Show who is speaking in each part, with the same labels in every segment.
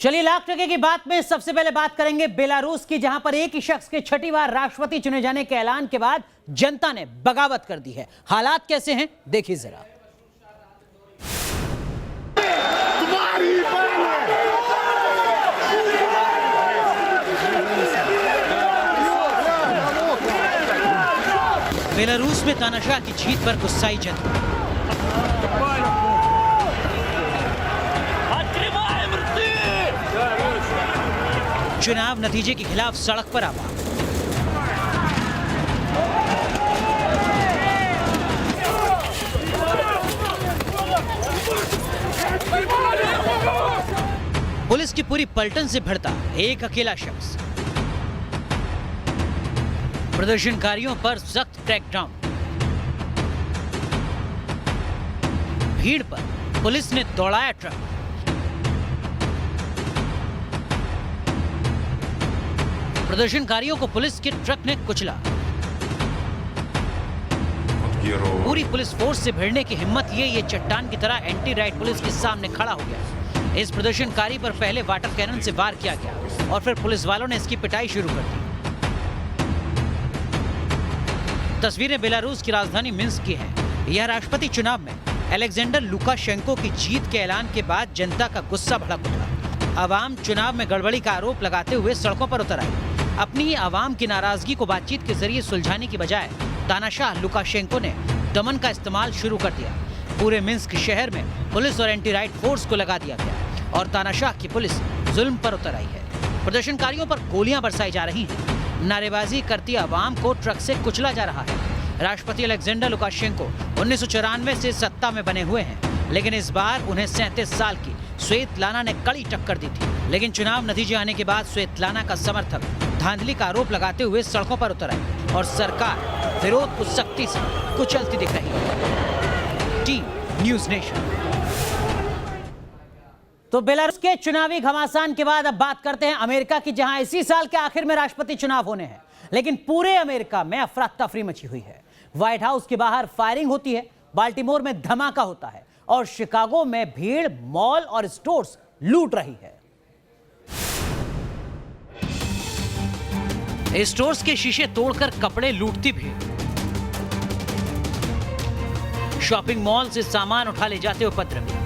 Speaker 1: चलिए लाख टके की बात में सबसे पहले बात करेंगे बेलारूस की, जहां पर एक ही शख्स के छठी बार राष्ट्रपति चुने जाने के ऐलान के बाद जनता ने बगावत कर दी है। हालात कैसे हैं देखिए जरा। बेलारूस में तानाशाह की जीत पर गुस्साई जनता। चुनाव नतीजे के खिलाफ सड़क पर आवाज। पुलिस की पूरी पलटन से भिड़ता एक अकेला शख्स। प्रदर्शनकारियों पर सख्त क्रैकडाउन। भीड़ पर पुलिस ने दौड़ाया ट्रक। प्रदर्शनकारियों को पुलिस के ट्रक ने कुचला। पूरी पुलिस फोर्स से भिड़ने की हिम्मत ये चट्टान की तरह एंटी राइट पुलिस के सामने खड़ा हो गया। इस प्रदर्शनकारी पर पहले वाटर कैनन से वार किया गया और फिर पुलिस वालों ने इसकी पिटाई शुरू कर दी। तस्वीरें बेलारूस की राजधानी मिन्स्क की हैं। यह राष्ट्रपति चुनाव में अलेक्जेंडर लुकाशेंको की जीत के ऐलान के बाद जनता का गुस्सा भड़क उठा। आवाम चुनाव में गड़बड़ी का आरोप लगाते हुए सड़कों पर उतर आई। अपनी आवाम की नाराजगी को बातचीत के जरिए सुलझाने की बजाय तानाशाह लुकाशेंको ने दमन का इस्तेमाल शुरू कर दिया। पूरे मिन्स्क शहर में पुलिस और एंटी राइट फोर्स को लगा दिया गया और तानाशाह की पुलिस जुल्म पर उतर आई है। प्रदर्शनकारियों पर गोलियां बरसाई जा रही हैं। नारेबाजी करती आवाम को ट्रक से कुचला जा रहा है। राष्ट्रपति अलेक्जेंडर लुकाशेंको 1994 से सत्ता में बने हुए हैं, लेकिन इस बार उन्हें 37 साल की स्वेतलाना ने कड़ी टक्कर दी थी। लेकिन चुनाव नतीजे आने के बाद स्वेतलाना का समर्थक धांधली का आरोप लगाते हुए सड़कों पर उतर आए और सरकार विरोध को सख्ती से कुचलती दिख रही है। Team news nation. तो बेलारूस के चुनावी घमासान के बाद अब बात करते हैं अमेरिका की, जहां इसी साल के आखिर में राष्ट्रपति चुनाव होने हैं, लेकिन पूरे अमेरिका में अफरा तफरी मची हुई है। व्हाइट हाउस के बाहर फायरिंग होती है, बाल्टीमोर में धमाका होता है और शिकागो में भीड़ मॉल और स्टोर्स लूट रही है। स्टोर्स के शीशे तोड़कर कपड़े लूटती भीड़। शॉपिंग मॉल से सामान उठा ले जाते उपद्रवी।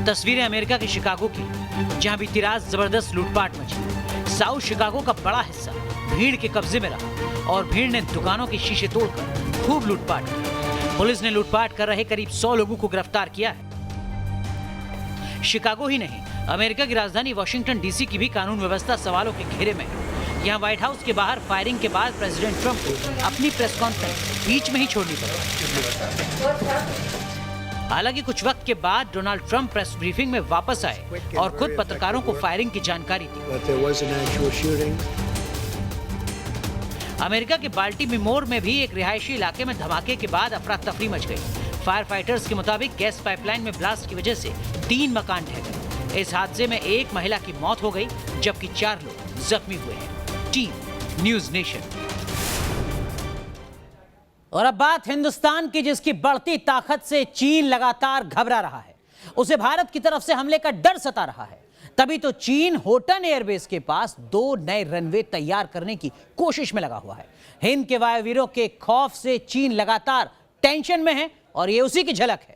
Speaker 1: तस्वीरें अमेरिका के शिकागो की, जहां बीती रात जबरदस्त लूटपाट मची। साउथ शिकागो का बड़ा हिस्सा भीड़ के कब्जे में रहा और भीड़ ने दुकानों के शीशे तोड़कर खूब लूटपाट की। पुलिस ने लूटपाट कर रहे करीब 100 लोगों को गिरफ्तार किया है। शिकागो ही नहीं, अमेरिका की राजधानी वॉशिंगटन डीसी की भी कानून व्यवस्था सवालों के घेरे में है। यहाँ व्हाइट हाउस के बाहर फायरिंग के बाद प्रेसिडेंट ट्रंप को अपनी प्रेस कॉन्फ्रेंस बीच में ही छोड़नी पड़ी। हालांकि कुछ वक्त के बाद डोनाल्ड ट्रंप प्रेस ब्रीफिंग में वापस आए और खुद पत्रकारों को फायरिंग की जानकारी दी। अमेरिका के बाल्टीमोर में भी एक रिहायशी इलाके में धमाके के बाद अफरा तफरी मच गई। फायर फाइटर्स के मुताबिक गैस पाइपलाइन में ब्लास्ट की वजह से 3 मकान ढह गए। इस हादसे में एक महिला की मौत हो गई, जबकि 4 लोग जख्मी हुए हैं। Team news nation. और अब बात हिंदुस्तान की, जिसकी बढ़ती ताकत से चीन लगातार घबरा रहा है। उसे भारत की तरफ से हमले का डर सता रहा है। तभी तो चीन होटन एयरबेस के पास 2 नए रनवे तैयार करने की कोशिश में लगा हुआ है। हिंद के वायुवीरों के खौफ से चीन लगातार टेंशन में है और ये उसी की झलक है।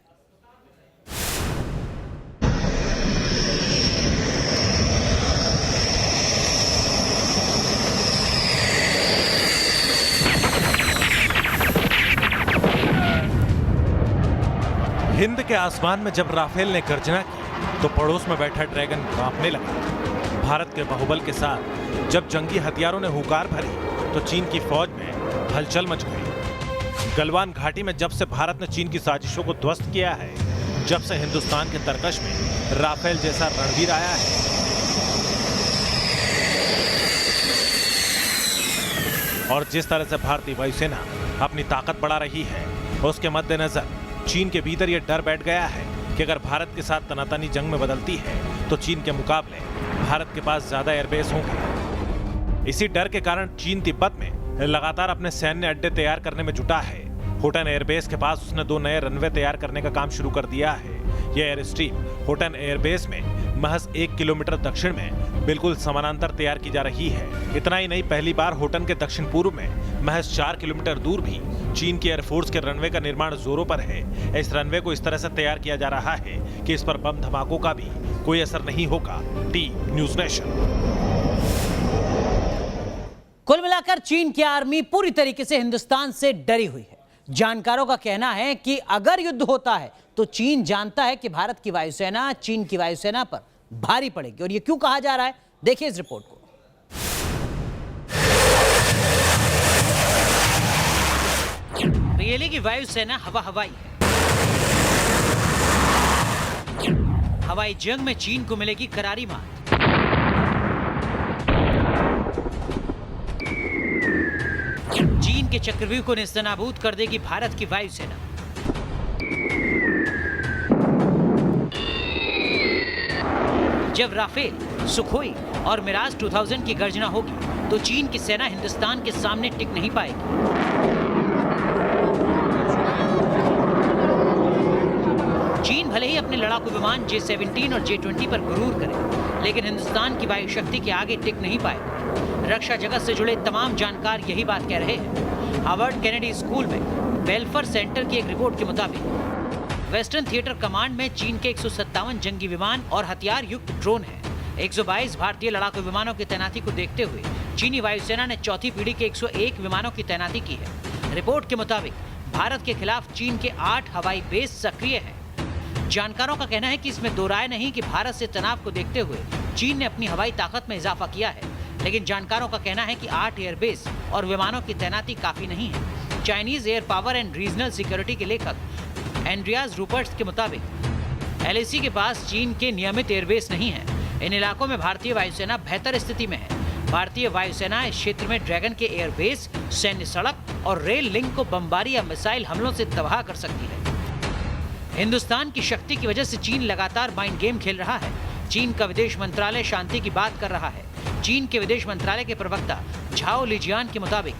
Speaker 2: हिंद के आसमान में जब राफेल ने गर्जना की तो पड़ोस में बैठा ड्रैगन कांपने लगा। भारत के बाहुबल के साथ जब जंगी हथियारों ने हुंकार भरी तो चीन की फौज में हलचल मच गई। गलवान घाटी में जब से भारत ने चीन की साजिशों को ध्वस्त किया है, जब से हिंदुस्तान के तरकश में राफेल जैसा रणवीर आया है, और जिस तरह से भारतीय वायुसेना अपनी ताकत बढ़ा रही है, उसके मद्देनजर चीन के भीतर यह डर बैठ गया है कि अगर भारत के साथ तनातनी जंग में बदलती है तो चीन के मुकाबले भारत के पास ज्यादा एयरबेस होंगे। इसी डर के कारण चीन तिब्बत में लगातार अपने सैन्य अड्डे तैयार करने में जुटा है। होटन एयरबेस के पास उसने 2 नए रनवे तैयार करने का काम शुरू कर दिया है। यह एयर स्ट्रिप होटन एयरबेस में महज 1 किलोमीटर दक्षिण में बिल्कुल समानांतर तैयार की जा रही है। इतना ही नहीं, पहली बार होटन के दक्षिण पूर्व में महज 4 किलोमीटर दूर भी चीन की एयरफोर्स के रनवे का निर्माण जोरों पर है। इस रनवे को इस तरह से तैयार किया जा रहा है कि इस पर बम धमाकों का भी कोई असर नहीं होगा। T news nation.
Speaker 1: कुल मिलाकर चीन की आर्मी पूरी तरीके से हिंदुस्तान से डरी हुई है। जानकारों का कहना है कि अगर युद्ध होता है तो चीन जानता है कि भारत की वायुसेना चीन की वायुसेना पर भारी पड़ेगी। और ये क्यों कहा जा रहा है, देखिए इस रिपोर्ट को। रियली की वायुसेना हवाई है। हवाई जंग में चीन को मिलेगी करारी मात। चीन के चक्रव्यूह को नेस्तनाबूद कर देगी भारत की वायुसेना। जब राफेल, सुखोई और मिराज 2000 की गर्जना होगी तो चीन की सेना हिंदुस्तान के सामने टिक नहीं पाएगी। चीन भले ही अपने लड़ाकू विमान J-17 और J-20 पर गुरूर करे, लेकिन हिंदुस्तान की वायु शक्ति के आगे टिक नहीं पाएगा। रक्षा जगत से जुड़े तमाम जानकार यही बात कह रहे हैं। हार्वर्ड केनेडी स्कूल में बेल्फर सेंटर की एक रिपोर्ट के मुताबिक वेस्टर्न थिएटर कमांड में चीन के 157 जंगी विमान और हथियार युक्त ड्रोन हैं। 122 भारतीय लड़ाकू विमानों की तैनाती को देखते हुए चीनी वायुसेना ने चौथी पीढ़ी के 101 विमानों की तैनाती की है। रिपोर्ट के मुताबिक भारत के खिलाफ चीन के 8 हवाई बेस सक्रिय हैं। जानकारों का कहना है कि इसमें दो राय नहीं कि भारत से तनाव को देखते हुए चीन ने अपनी हवाई ताकत में इजाफा किया है, लेकिन जानकारों का कहना है कि 8 एयरबेस और विमानों की तैनाती काफी नहीं है। Chinese air power and regional security के लेखक एंड्रियास रूपर्ट्स के मुताबिक LAC के पास चीन के नियमित एयरबेस नहीं है। इन इलाकों में भारतीय वायुसेना बेहतर स्थिति में है। भारतीय वायुसेना इस क्षेत्र में ड्रैगन के एयरबेस, सैन्य सड़क और रेल लिंक को बमबारी या मिसाइल हमलों से तबाह कर सकती है। हिंदुस्तान की शक्ति की वजह से चीन लगातार माइंड गेम खेल रहा है। चीन का विदेश मंत्रालय शांति की बात कर रहा है। चीन के विदेश मंत्रालय के प्रवक्ता झाओ लिजियान के मुताबिक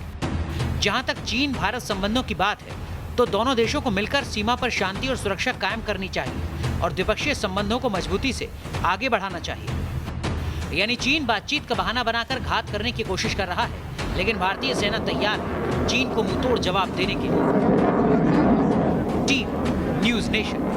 Speaker 1: जहां तक चीन भारत संबंधों की बात है तो दोनों देशों को मिलकर सीमा पर शांति और सुरक्षा कायम करनी चाहिए और द्विपक्षीय संबंधों को मजबूती से आगे बढ़ाना चाहिए। यानी चीन बातचीत का बहाना बनाकर घात करने की कोशिश कर रहा है, लेकिन भारतीय सेना तैयार है चीन को मुंहतोड़ जवाब देने के लिए। Team news nation.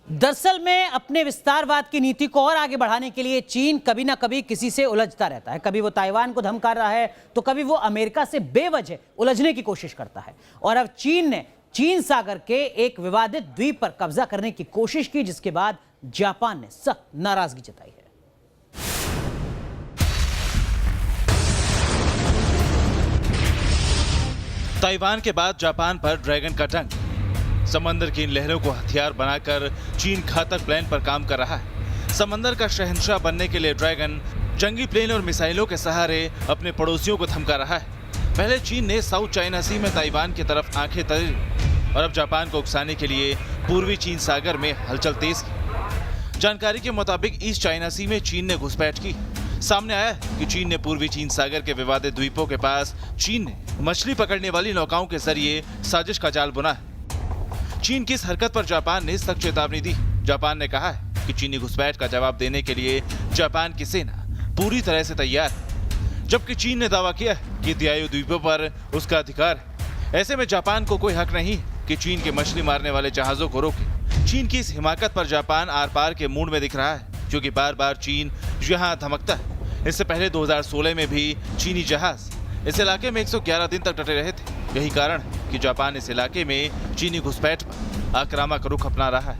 Speaker 1: दरअसल में अपने विस्तारवाद की नीति को और आगे बढ़ाने के लिए चीन कभी ना कभी किसी से उलझता रहता है। कभी वो ताइवान को धमका रहा है तो कभी वो अमेरिका से बेवजह उलझने की कोशिश करता है। और अब चीन ने चीन सागर के एक विवादित द्वीप पर कब्जा करने की कोशिश की, जिसके बाद जापान ने सख्त नाराजगी जताई है।
Speaker 3: ताइवान के बाद जापान पर ड्रैगन का डंक। समंदर की इन लहरों को हथियार बनाकर चीन घातक प्लान पर काम कर रहा है। समंदर का शहंशाह बनने के लिए ड्रैगन जंगी प्लेन और मिसाइलों के सहारे अपने पड़ोसियों को धमका रहा है। पहले चीन ने साउथ चाइना सी में ताइवान की तरफ आंखें तरी और अब जापान को उकसाने के लिए पूर्वी चीन सागर में हलचल तेज की। जानकारी के मुताबिक ईस्ट चाइना सी में चीन ने घुसपैठ की। सामने आया कि चीन ने पूर्वी चीन सागर के विवादित द्वीपों के पास चीन ने मछली पकड़ने वाली नौकाओं के जरिए साजिश का जाल बुना है। चीन की इस हरकत पर जापान ने सख्त चेतावनी दी। जापान ने कहा है कि चीनी घुसपैठ का जवाब देने के लिए जापान की सेना पूरी तरह से तैयार है, जबकि चीन ने दावा किया है कि दियाओ द्वीपों पर उसका अधिकार है। ऐसे में जापान को कोई हक नहीं कि चीन के मछली मारने वाले जहाजों को रोके। चीन की इस हिमाकत पर जापान आर पार के मूड में दिख रहा है, क्योंकि बार बार चीन यहाँ धमकता है। इससे पहले 2016 में भी चीनी जहाज इस इलाके में 111 दिन तक डटे रहे थे। यही कारण है कि जापान इस इलाके में चीनी घुसपैठ पर आक्रामक रुख अपना रहा है।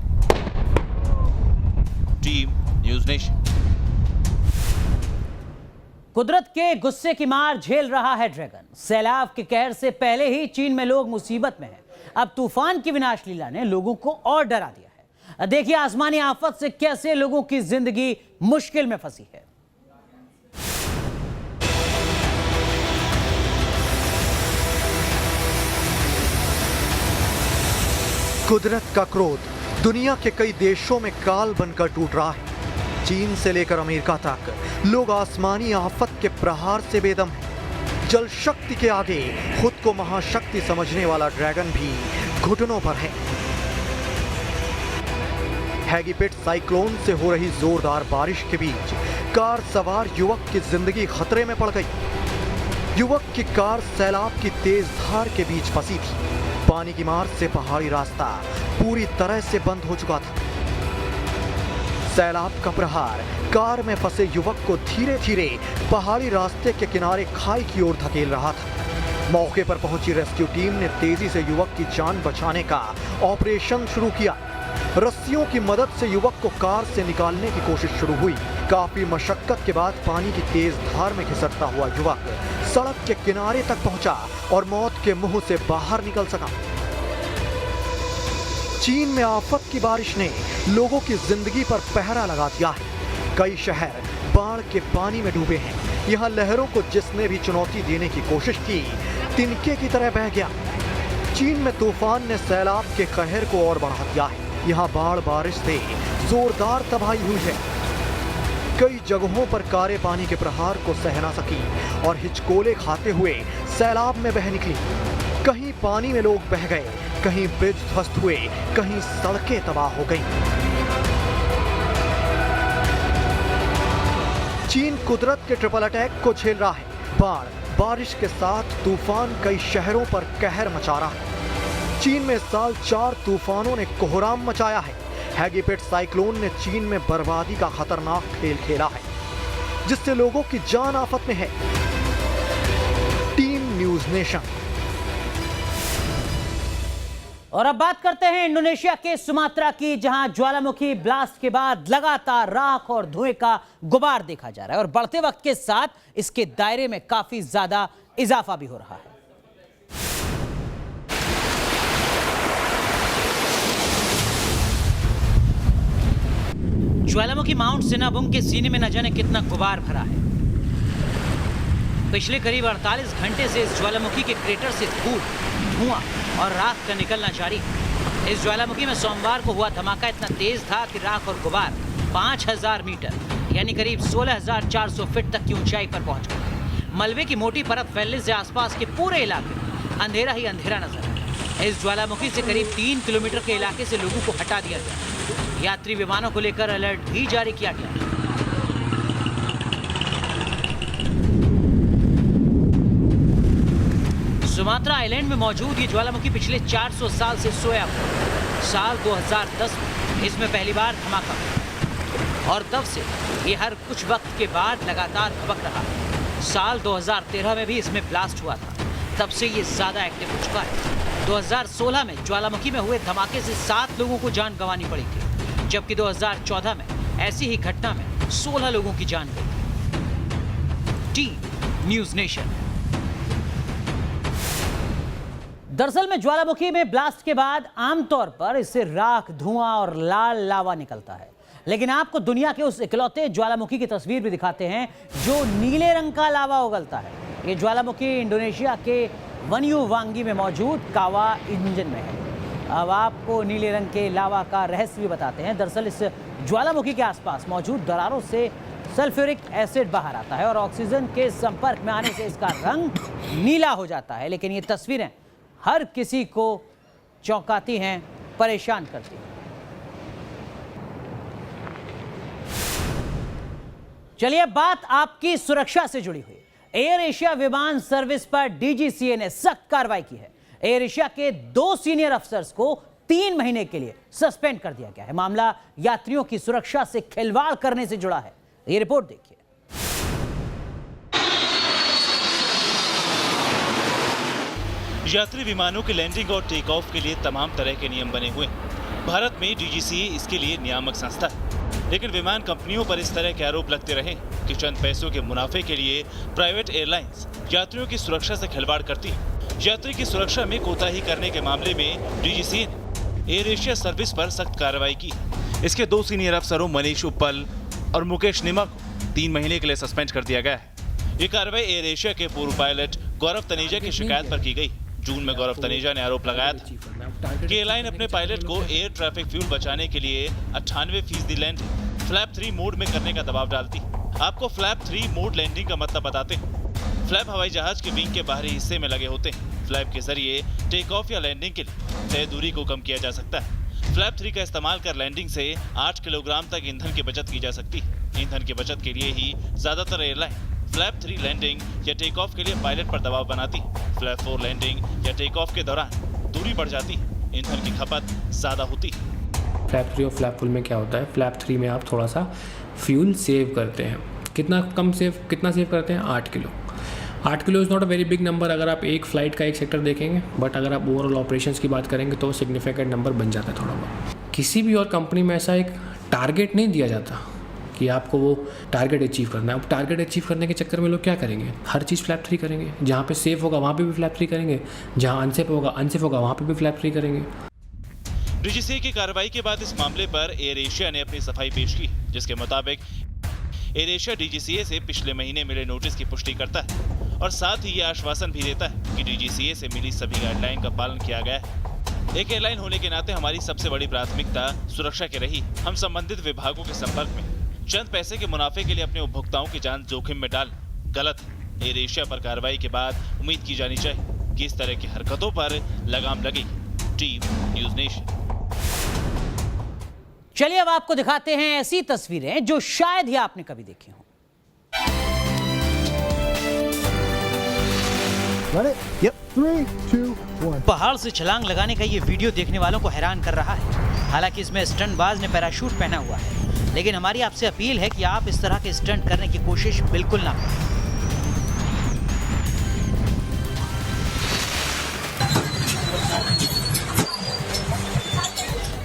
Speaker 3: Team news nation.
Speaker 1: कुदरत के गुस्से की मार झेल रहा है ड्रैगन। सैलाब के कहर से पहले ही चीन में लोग मुसीबत में हैं। अब तूफान की विनाश लीला ने लोगों को और डरा दिया है। देखिए आसमानी आफत से कैसे लोगों की जिंदगी मुश्किल में फंसी है।
Speaker 4: कुदरत का क्रोध दुनिया के कई देशों में काल बनकर टूट रहा है। चीन से लेकर अमेरिका तक लोग आसमानी आफत के प्रहार से बेदम हैं। जल शक्ति के आगे खुद को महाशक्ति समझने वाला ड्रैगन भी घुटनों पर है। हैगीपिट साइक्लोन से हो रही जोरदार बारिश के बीच कार सवार युवक की जिंदगी खतरे में पड़ गई। युवक की कार सैलाब की तेज धार के बीच फंसी थी। पानी की मार से पहाड़ी रास्ता पूरी तरह से बंद हो चुका था। सैलाब का प्रहार कार में फंसे युवक को धीरे धीरे पहाड़ी रास्ते के किनारे खाई की ओर धकेल रहा था। मौके पर पहुंची रेस्क्यू टीम ने तेजी से युवक की जान बचाने का ऑपरेशन शुरू किया। रस्सियों की मदद से युवक को कार से निकालने की कोशिश शुरू हुई। काफी मशक्कत के बाद पानी की तेज धार में खिसकता हुआ युवक सड़क के किनारे तक पहुंचा और मौत के मुंह से बाहर निकल सका। चीन में आफत की बारिश ने लोगों की जिंदगी पर पहरा लगा दिया है। कई शहर बाढ़ के पानी में डूबे हैं। यहाँ लहरों को जिसने भी चुनौती देने की कोशिश की, तिनके की तरह बह गया। चीन में तूफान ने सैलाब के कहर को और बढ़ा दिया है। यहाँ बाढ़ बारिश से जोरदार तबाही हुई है। कई जगहों पर कारें पानी के प्रहार को सह ना सकी और हिचकोले खाते हुए सैलाब में बह निकली। कहीं पानी में लोग बह गए, कहीं ब्रिज ध्वस्त हुए, कहीं सड़कें तबाह हो गईं। चीन कुदरत के ट्रिपल अटैक को झेल रहा है। बाढ़, बारिश के साथ तूफान कई शहरों पर कहर मचा रहा है। चीन में इस साल 4 तूफानों ने कोहराम मचाया है। हैगीपिट साइक्लोन ने चीन में बर्बादी का खतरनाक खेल खेला है, जिससे लोगों की जान आफत में है। Team news nation.
Speaker 1: और अब बात करते हैं इंडोनेशिया के सुमात्रा की, जहां ज्वालामुखी ब्लास्ट के बाद लगातार राख और धुएं का गुबार देखा जा रहा है और बढ़ते वक्त के साथ इसके दायरे में काफी ज्यादा इजाफा भी हो रहा है। ज्वालामुखी माउंट सिनाबुंग के सीने में न जाने कितना गुबार भरा है। पिछले करीब 48 घंटे से इस ज्वालामुखी के क्रेटर से धूल, धुआं और राख का निकलना जारी है। इस ज्वालामुखी में सोमवार को हुआ धमाका इतना तेज था कि राख और गुबार 5000 मीटर यानी करीब 16,400 फीट तक की ऊंचाई पर पहुंच गया। मलबे की मोटी परत फैलने से आसपास के पूरे इलाके में अंधेरा ही अंधेरा नजर आया। इस ज्वालामुखी से करीब 3 किलोमीटर के इलाके से लोगों को हटा दिया गया। यात्री विमानों को लेकर अलर्ट भी जारी किया गया। सुमात्रा आइलैंड में मौजूद ये ज्वालामुखी पिछले 400 साल से सोया हुआ। साल 2010 में इसमें पहली बार धमाका हुआ और तब से ये हर कुछ वक्त के बाद लगातार भभक रहा है। साल 2013 में भी इसमें ब्लास्ट हुआ था, तब से ये ज्यादा एक्टिव हो चुका है। 2016 में ज्वालामुखी में हुए धमाके से 7 लोगों को जान गंवानी पड़ी थी, जबकि 2014 में ऐसी ही घटना में 16 लोगों की जान गई। Team news nation. दरअसल में ज्वालामुखी में ब्लास्ट के बाद आमतौर पर इससे राख, धुआं और लाल लावा निकलता है, लेकिन आपको दुनिया के उस इकलौते ज्वालामुखी की तस्वीर भी दिखाते हैं जो नीले रंग का लावा उगलता है। ये ज्वालामुखी इंडोनेशिया के वन्युवांगी में मौजूद कावा इंजन में है। अब आपको नीले रंग के लावा का रहस्य भी बताते हैं। दरअसल इस ज्वालामुखी के आसपास मौजूद दरारों से सल्फ्यूरिक एसिड बाहर आता है और ऑक्सीजन के संपर्क में आने से इसका रंग नीला हो जाता है। लेकिन ये तस्वीरें हर किसी को चौंकाती हैं, परेशान करती हैं। चलिए बात आपकी सुरक्षा से जुड़ी हुई। एयर एशिया विमान सर्विस पर डीजीसीए ने सख्त कार्रवाई की है। एयर एशिया के 2 सीनियर अफसर्स को 3 महीने के लिए सस्पेंड कर दिया गया है। मामला यात्रियों की सुरक्षा से खिलवाड़ करने से जुड़ा है। ये रिपोर्ट देखिए।
Speaker 3: यात्री विमानों के लैंडिंग और टेक ऑफ के लिए तमाम तरह के नियम बने हुए हैं। भारत में डीजीसीए इसके लिए नियामक संस्था है, लेकिन विमान कंपनियों पर इस तरह के आरोप लगते रहे कि चंद पैसों के मुनाफे के लिए प्राइवेट एयरलाइंस यात्रियों की सुरक्षा से खिलवाड़ करती है। यात्री की सुरक्षा में कोताही करने के मामले में डीजीसीए ने एयर एशिया सर्विस पर सख्त कार्रवाई की। इसके 2 सीनियर अफसरों मनीष उपल और मुकेश निमा को 3 महीने के लिए सस्पेंड कर दिया गया है। ये कार्रवाई एयर एशिया के पूर्व पायलट गौरव तनेजा की शिकायत पर की गई। जून में गौरव तनेजा ने आरोप लगाया था कि एयरलाइन अपने पायलट को एयर ट्रैफिक फ्यूल बचाने के लिए 98% लैंडिंग फ्लैप 3 मोड में करने का दबाव डालती। आपको फ्लैप 3 मोड लैंडिंग का मतलब बताते हैं। फ्लैप हवाई जहाज के विंग के बाहरी हिस्से में लगे होते हैं। फ्लैप के जरिए टेक ऑफ या लैंडिंग के लिए तय दूरी को कम किया जा सकता है। फ्लैप 3 का इस्तेमाल कर लैंडिंग से 8 किलोग्राम तक ईंधन की बचत की जा सकती है। ईंधन की बचत के लिए ही ज्यादातर एयरलाइन फ्लैप 3 लैंडिंग या टेक ऑफ के लिए पायलट पर दबाव बनाती है। फ्लैप 4 लैंडिंग या टेक ऑफ के दौरान दूरी बढ़ जाती है, ईंधन की खपत ज्यादा होती है।
Speaker 5: फ्लैप 3 और फ्लैप फुल में क्या होता है, फ्लैप 3 में आप थोड़ा सा फ्यूल सेव करते हैं। कितना सेव करते हैं? 8 kilo. 8 kilo is not a very big number अगर आप एक फ़्लाइट का एक सेक्टर देखेंगे, बट अगर आप ओवरऑल ऑपरेशंस की बात करेंगे तो सिग्निफिकेंट नंबर बन जाता है थोड़ा बहुत। किसी भी और कंपनी में ऐसा एक टारगेट नहीं दिया जाता कि आपको वो टारगेट अचीव करना है। अब टारगेट अचीव करने के चक्कर में लोग क्या करेंगे? हर चीज़ फ्लैप 3 करेंगे। जहाँ पे सेफ होगा वहाँ पे भी फ्लैप 3 करेंगे, जहाँ अनसेफ होगा वहाँ पे भी फ्लैप 3 करेंगे।
Speaker 3: डीजीसीए की कार्रवाई के बाद इस मामले पर एयर एशिया ने अपनी सफाई पेश की, जिसके मुताबिक एयर एशिया डीजीसीए से पिछले महीने मिले नोटिस की पुष्टि करता है और साथ ही ये आश्वासन भी देता है कि डीजीसीए से मिली सभी गाइडलाइन का पालन किया गया है। एक एयरलाइन होने के नाते हमारी सबसे बड़ी प्राथमिकता सुरक्षा की रही। हम संबंधित विभागों के संपर्क में चंद पैसे के मुनाफे के लिए अपने उपभोक्ताओं की जान जोखिम में डाल गलत। एयर एशिया पर कार्रवाई के बाद उम्मीद की जानी चाहिए कि इस तरह की हरकतों पर लगाम लगेगी। Team news nation.
Speaker 1: चलिए अब आपको दिखाते हैं ऐसी तस्वीरें जो शायद ही आपने कभी देखी हो। पहाड़ से छलांग लगाने का ये वीडियो देखने वालों को हैरान कर रहा है। हालांकि इसमें स्टंटबाज ने पैराशूट पहना हुआ है, लेकिन हमारी आपसे अपील है कि आप इस तरह के स्टंट करने की कोशिश बिल्कुल ना करें।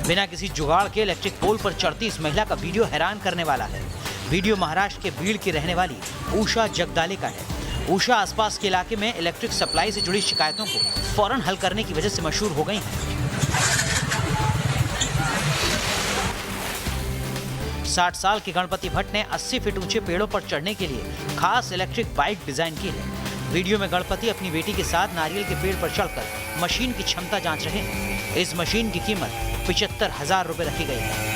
Speaker 1: बिना किसी जुगाड़ के इलेक्ट्रिक पोल पर चढ़ती इस महिला का वीडियो हैरान करने वाला है। वीडियो महाराष्ट्र के बीड़ की रहने वाली उषा जगदाले का है। उषा आसपास के इलाके में इलेक्ट्रिक सप्लाई से जुड़ी शिकायतों को फौरन हल करने की वजह से मशहूर हो गई हैं। 60 साल के गणपति भट्ट ने 80 फीट ऊंचे पेड़ों पर चढ़ने के लिए खास इलेक्ट्रिक बाइक डिजाइन की है। वीडियो में गणपति अपनी बेटी के साथ नारियल के पेड़ पर चढ़कर मशीन की क्षमता जांच रहे हैं। इस मशीन की कीमत 75,000 रुपए रखी गई है।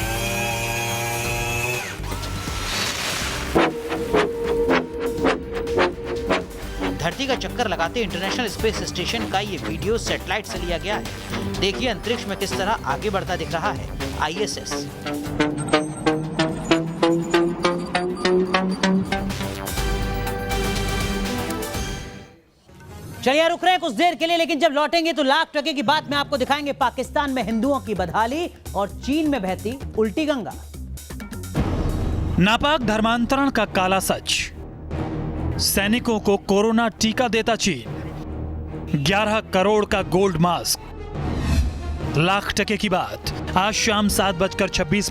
Speaker 1: धरती का चक्कर लगाते इंटरनेशनल स्पेस स्टेशन का ये वीडियो सैटेलाइट से लिया गया है। देखिए अंतरिक्ष में किस तरह आगे बढ़ता दिख रहा है ISS। चलिए रुक रहे हैं कुछ देर के लिए, लेकिन जब लौटेंगे तो लाख टके की बात में आपको दिखाएंगे पाकिस्तान में हिंदुओं की बदहाली और चीन में बहती उल्टी गंगा।
Speaker 6: नापाक धर्मांतरण का काला सच। सैनिकों को कोरोना टीका देता चीन। 11 करोड़ का गोल्ड मास्क। लाख टके की बात आज शाम 7:26